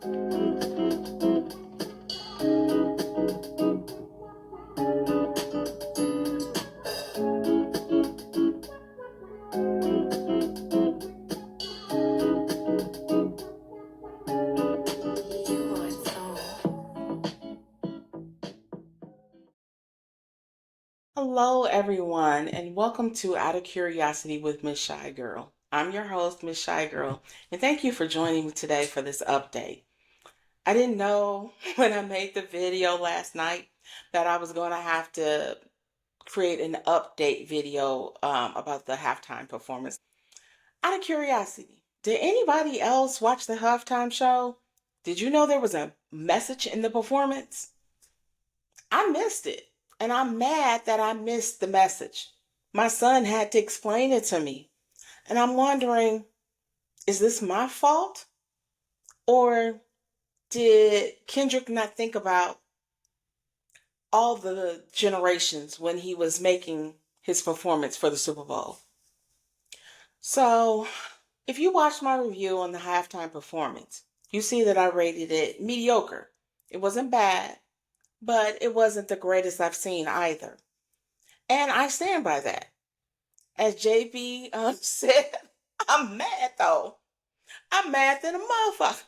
Hello, everyone, and welcome to Outta Curiosity with Mz ChiGurl. I'm your host, Mz ChiGurl, and thank you for joining me today for this update. I didn't know when I made the video last night that I was going to have to create an update video about the halftime performance. Out of curiosity, did anybody else watch the halftime show? Did you know there was a message in the performance? I missed it, and I'm mad that I missed the message. My son had to explain it to me, and I'm wondering, is this my fault? Or did Kendrick not think about all the generations when he was making his performance for the Super Bowl? So, if you watched my review on the halftime performance, you see that I rated it mediocre. It wasn't bad, but it wasn't the greatest I've seen either. And I stand by that. As JB said, I'm mad though. I'm mad than a motherfucker.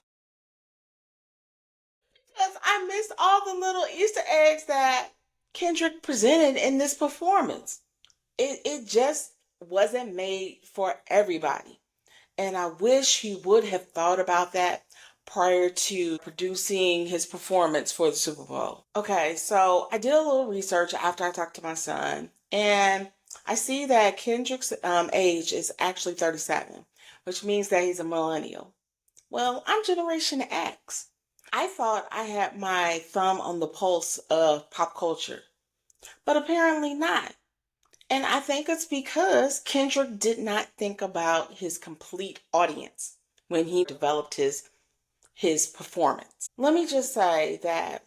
Because I missed all the little Easter eggs that Kendrick presented in this performance. It just wasn't made for everybody. And I wish he would have thought about that prior to producing his performance for the Super Bowl. Okay, so I did a little research after I talked to my son, and I see that Kendrick's age is actually 37, which means that he's a millennial. Well, I'm Generation X. I thought I had my thumb on the pulse of pop culture, but apparently not. And I think it's because Kendrick did not think about his complete audience when he developed his performance. Let me just say that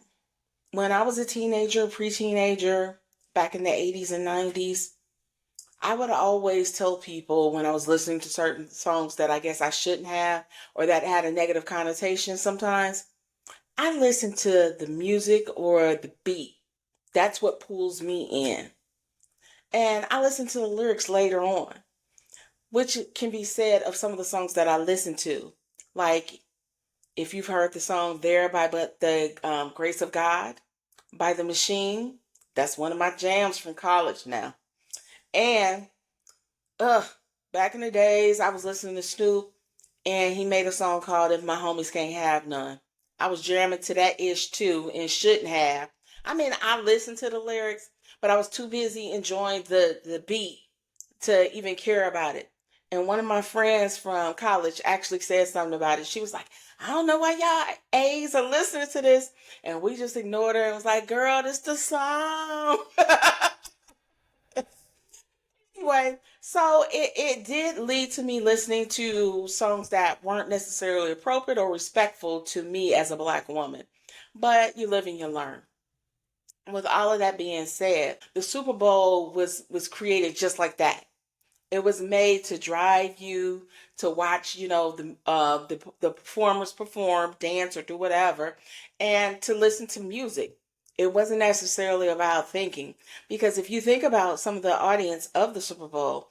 when I was a teenager, pre-teenager, back in the 80s and 90s, I would always tell people when I was listening to certain songs that I guess I shouldn't have or that had a negative connotation sometimes. I listen to the music or the beat. That's what pulls me in. And I listen to the lyrics later on, which can be said of some of the songs that I listen to. Like, if you've heard the song There by But the Grace of God by The Machine, that's one of my jams from college now. And, back in the days, I was listening to Snoop, and he made a song called If My Homies Can't Have None. I was jamming to that ish too, and shouldn't have. I mean, I listened to the lyrics, but I was too busy enjoying the beat to even care about it. And one of my friends from college actually said something about it. She was like, I don't know why y'all A's are listening to this. And we just ignored her and was like, girl, this the song. Anyway, so it did lead to me listening to songs that weren't necessarily appropriate or respectful to me as a black woman. But you live and you learn. With all of that being said, the Super Bowl was created just like that. It was made to drive you to watch, the performers perform, dance, or do whatever, and to listen to music. It wasn't necessarily about thinking, because if you think about some of the audience of the Super Bowl,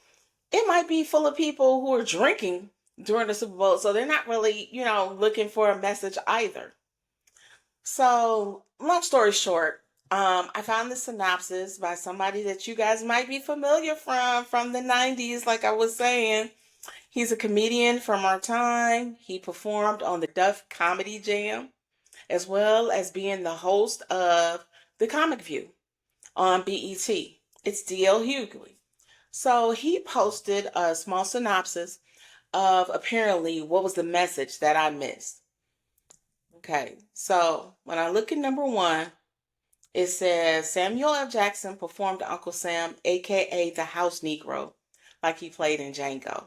it might be full of people who are drinking during the Super Bowl, so they're not really, looking for a message either. So, long story short, I found the synopsis by somebody that you guys might be familiar from the 90s, like I was saying. He's a comedian from our time. He performed on the Duff Comedy Jam, as well as being the host of The Comic View on BET. It's D.L. Hughley. So he posted a small synopsis of apparently what was the message that I missed. Okay, so when I look at number one, it says Samuel L. Jackson performed Uncle Sam, aka the House Negro, like he played in Django.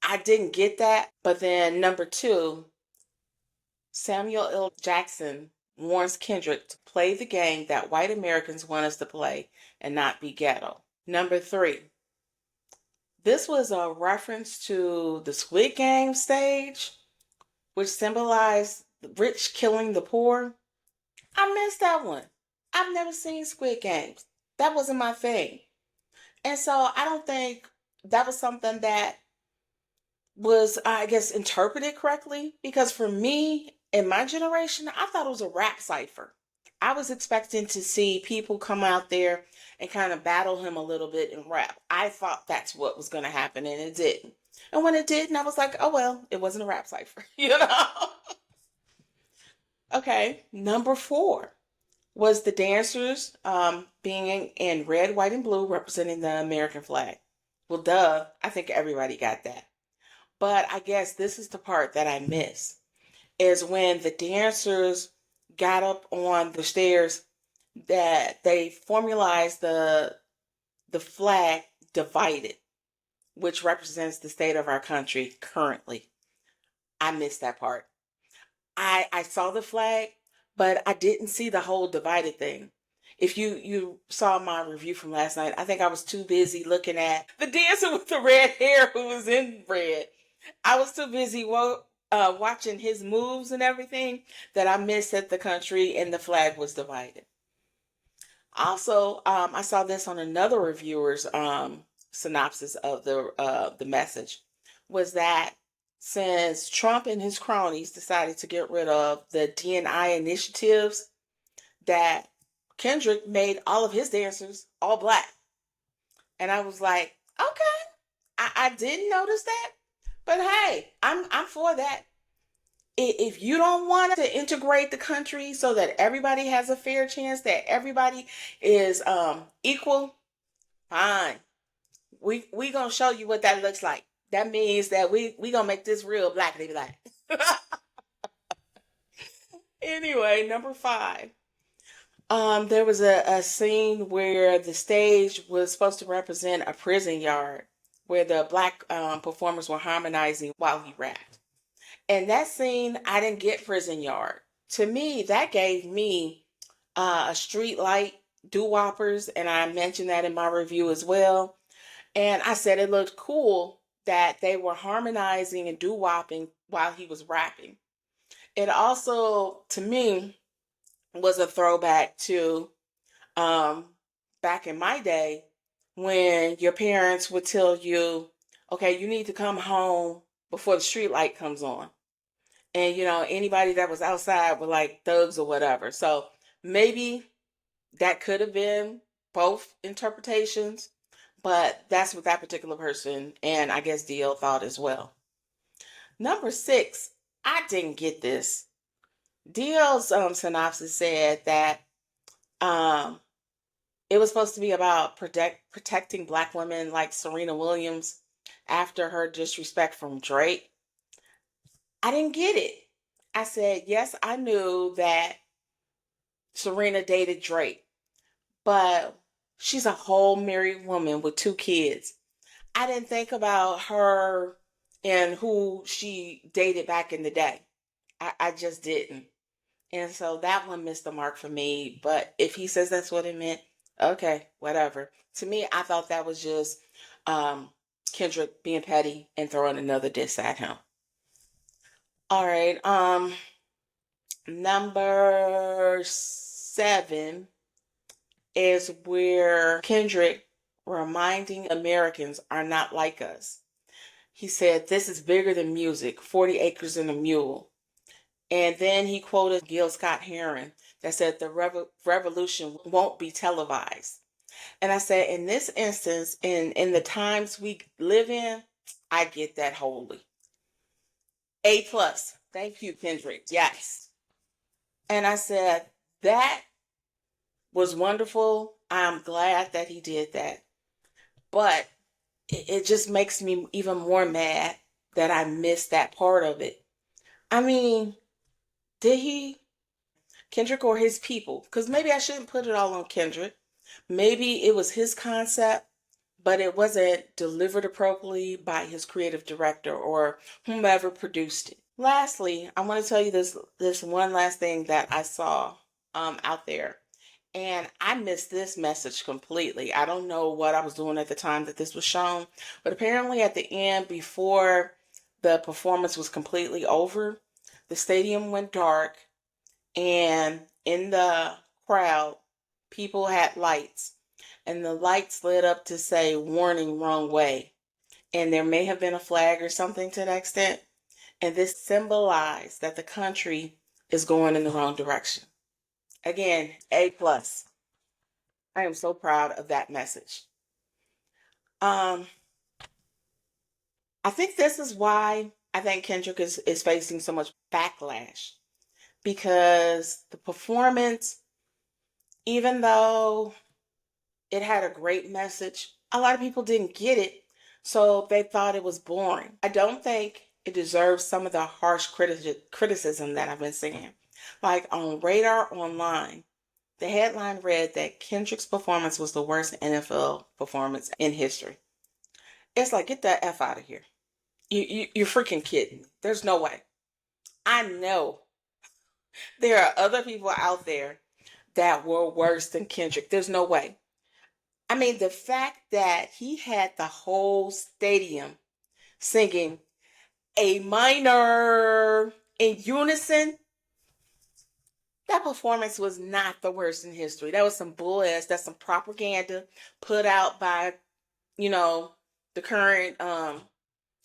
I didn't get that, but then number two, Samuel L. Jackson warns Kendrick to play the game that white Americans want us to play and not be ghetto. Number three, this was a reference to the Squid Game stage. which symbolized the rich killing the poor. I missed that one. I've never seen Squid Games. That wasn't my thing. And so I don't think that was something that was, I guess, interpreted correctly. Because for me, in my generation, I thought it was a rap cipher. I was expecting to see people come out there and kind of battle him a little bit in rap. I thought that's what was going to happen, and it didn't. And when it didn't, I was like, oh well, it wasn't a rap cipher, you know? Okay, number 4 was the dancers being in red, white, and blue representing the American flag. Well, duh, I think everybody got that. But I guess this is the part that I miss is when the dancers got up on the stairs that they formalized the flag divided, which represents the state of our country currently. I missed that part. I saw the flag, but I didn't see the whole divided thing. If you saw my review from last night, I think I was too busy looking at the dancer with the red hair who was in red. I was too busy watching his moves and everything that I missed that the country and the flag was divided. Also, I saw this on another reviewer's synopsis of the message was that since Trump and his cronies decided to get rid of the D&I initiatives, that Kendrick made all of his dancers all black. And I was like, okay, I didn't notice that, but hey, I'm for that. If you don't want to integrate the country so that everybody has a fair chance, that everybody is equal, fine. We gonna show you what that looks like. That means that we gonna make this real black black. Anyway, number 5. There was a scene where the stage was supposed to represent a prison yard where the black performers were harmonizing while he rapped. And that scene, I didn't get prison yard. To me, that gave me a street light, doo-woppers, and I mentioned that in my review as well. And I said it looked cool that they were harmonizing and doo-wopping while he was rapping. It also, to me, was a throwback to um, back in my day when your parents would tell you, okay, you need to come home before the street light comes on. And, anybody that was outside were like thugs or whatever. So maybe that could have been both interpretations, but that's what that particular person and I guess DL thought as well. Number 6, I didn't get this. DL's synopsis said that um, it was supposed to be about protecting black women like Serena Williams after her disrespect from Drake. I didn't get it. I said, yes, I knew that Serena dated Drake, but she's a whole married woman with 2 kids. I didn't think about her and who she dated back in the day. I just didn't. And so that one missed the mark for me. But if he says that's what it meant, okay, whatever. To me, I thought that was just um, Kendrick being petty and throwing another diss at him. All right. Number 7 is where Kendrick reminding Americans are not like us. He said, this is bigger than music, 40 acres and a mule. And then he quoted Gil Scott-Heron that said the revolution won't be televised. And I said, in this instance, in the times we live in, I get that wholly. A plus. Thank you, Kendrick. Yes. And I said, that was wonderful. I'm glad that he did that. But it just makes me even more mad that I missed that part of it. I mean, did he, Kendrick or his people? Because maybe I shouldn't put it all on Kendrick. Maybe it was his concept, but it wasn't delivered appropriately by his creative director or whomever produced it. Lastly, I want to tell you this one last thing that I saw out there. And I missed this message completely. I don't know what I was doing at the time that this was shown, but apparently at the end, before the performance was completely over, The stadium went dark, and in the crowd, people had lights, and the lights lit up to say warning, wrong way. And there may have been a flag or something to that extent. And this symbolized that the country is going in the wrong direction. Again, A plus. I am so proud of that message. Um, I think this is why I think Kendrick is facing so much backlash, because the performance, even though it had a great message, a lot of people didn't get it, so they thought it was boring. I don't think it deserves some of the harsh criticism that I've been seeing. Like on Radar Online, the headline read that Kendrick's performance was the worst NFL performance in history. It's like, get that F out of here. You're freaking kidding. There's no way. I know there are other people out there that were worse than Kendrick. There's no way. I mean, the fact that he had the whole stadium singing A minor in unison, that performance was not the worst in history. That was some bull ass. That's some propaganda put out by, you know, the current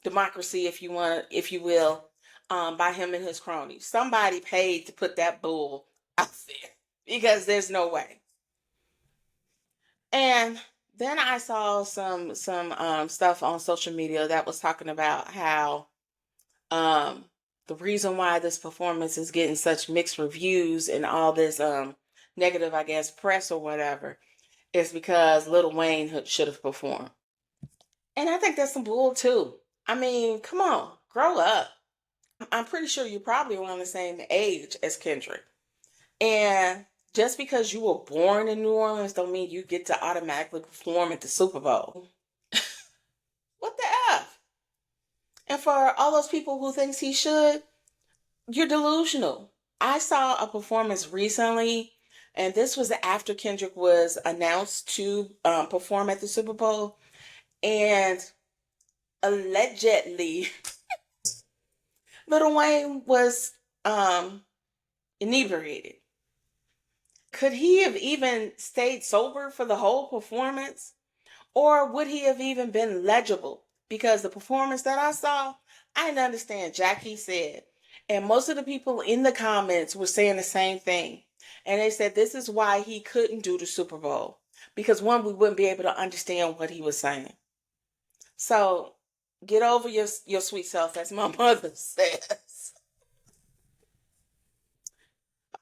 democracy, if you will, by him and his cronies. Somebody paid to put that bull out there, because there's no way. And then I saw some stuff on social media that was talking about how um, the reason why this performance is getting such mixed reviews and all this negative, I guess, press or whatever, is because Lil Wayne should have performed. And I think that's some bull too. I mean, come on, grow up. I'm pretty sure you're probably around the same age as Kendrick. And just because you were born in New Orleans don't mean you get to automatically perform at the Super Bowl. What the F? And for all those people who thinks he should, you're delusional. I saw a performance recently, and this was after Kendrick was announced to perform at the Super Bowl, and allegedly, Lil Wayne was inebriated. Could he have even stayed sober for the whole performance? Or would he have even been legible? Because the performance that I saw, I didn't understand Jackie said. And most of the people in the comments were saying the same thing. And they said this is why he couldn't do the Super Bowl. Because one, we wouldn't be able to understand what he was saying. So get over your sweet self, as my mother says.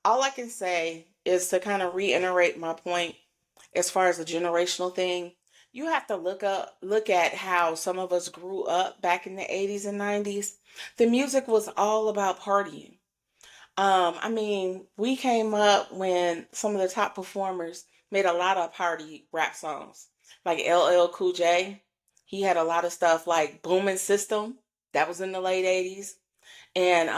All I can say is to kind of reiterate my point as far as the generational thing. You have to look at how some of us grew up back in the 80s and 90s. The music was all about partying. I mean, we came up when some of the top performers made a lot of party rap songs, like LL Cool J. He had a lot of stuff like Booming System, that was in the late 80s. And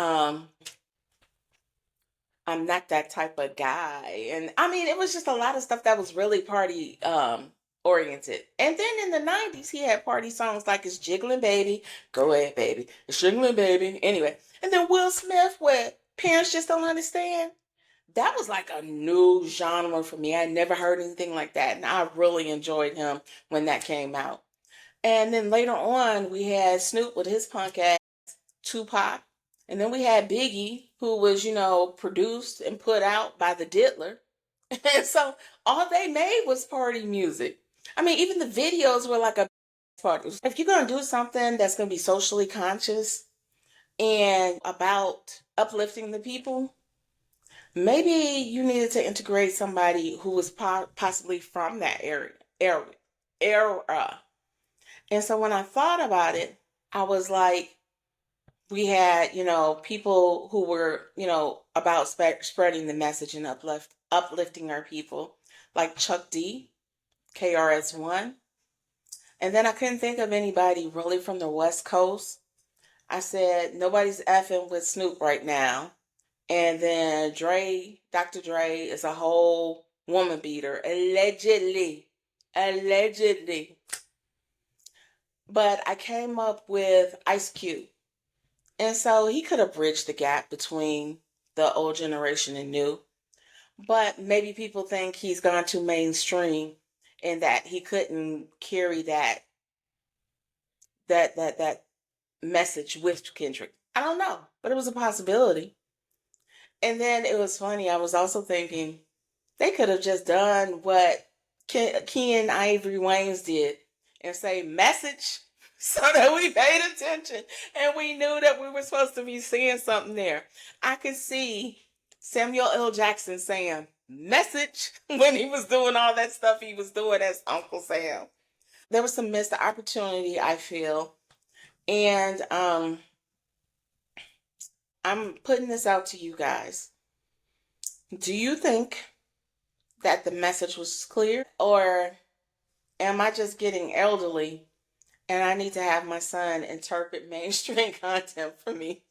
I'm not that type of guy. And I mean, it was just a lot of stuff that was really party oriented. And then in the 90s, he had party songs like It's Jiggling Baby, Go Ahead Baby, It's Jiggling Baby. Anyway, and then Will Smith with Parents Just Don't Understand. That was like a new genre for me. I never heard anything like that. And I really enjoyed him when that came out. And then later on, we had Snoop with his punk ass, Tupac. And then we had Biggie, who was, produced and put out by the Diddler. And so all they made was party music. I mean, even the videos were like a party. If you're going to do something that's going to be socially conscious and about uplifting the people, maybe you needed to integrate somebody who was possibly from that era. And so when I thought about it, I was like, we had, people who were, about spreading the message and uplifting our people, like Chuck D, KRS-One. And then I couldn't think of anybody really from the West Coast. I said, nobody's effing with Snoop right now. And then Dr. Dre is a whole woman beater, allegedly. Allegedly. But I came up with Ice Cube. And so he could have bridged the gap between the old generation and new. But maybe people think he's gone too mainstream and that he couldn't carry that message with Kendrick. I don't know, but it was a possibility. And then it was funny. I was also thinking they could have just done what Ken Ivory Wayans did and say message so that we paid attention and we knew that we were supposed to be seeing something there. I could see Samuel L. Jackson saying message when he was doing all that stuff he was doing as Uncle Sam. There was some missed opportunity, I feel. And I'm putting this out to you guys. Do you think that the message was clear? Or am I just getting elderly and I need to have my son interpret mainstream content for me?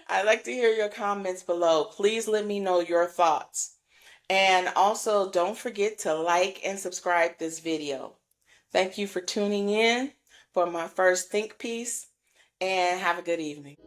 I'd like to hear your comments below. Please let me know your thoughts. And also, don't forget to like and subscribe this video. Thank you for tuning in for my first think piece, and have a good evening.